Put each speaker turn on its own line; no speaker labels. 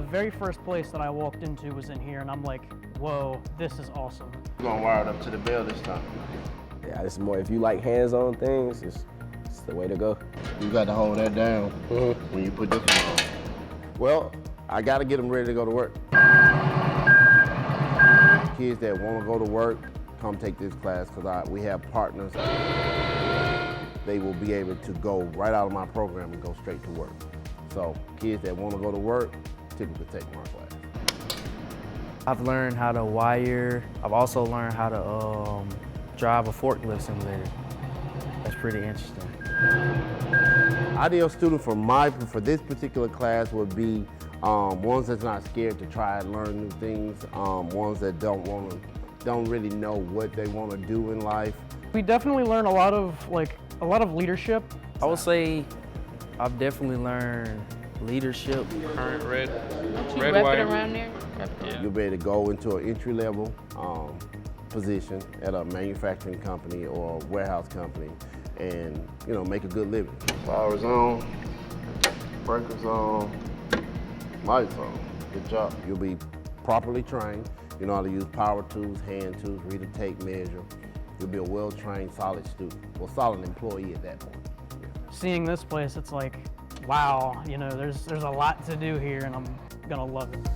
very first place that I walked into was in here, and I'm like, whoa, this is awesome.
We're gonna wire it up to the bell this time.
Yeah, it's more, if you like hands-on things, it's the way to go.
You got to hold that down when you put this one on.
Well, I gotta get them ready to go to work. Kids that wanna go to work, come take this class, because we have partners. They will be able to go right out of my program and go straight to work. So kids that wanna go to work, typically take my class.
I've learned how to wire. I've also learned how to drive a forklift simulator. That's pretty interesting.
Ideal student for this particular class would be ones that's not scared to try and learn new things, ones that don't really know what they want to do in life.
We definitely learn a lot of leadership.
I would say I've definitely learned leadership.
Current red
Rep
wire.
it around there?
Yeah.
You'll be able to go into an entry-level position at a manufacturing company or a warehouse company and, you know, make a good living.
Power's on, breakers on, lights on. Good job.
You'll be properly trained. You know how to use power tools, hand tools, read a tape measure. You'll be a well-trained, solid student, well, solid employee at that point.
Seeing this place, it's like, wow, you know, there's a lot to do here, and I'm gonna love it.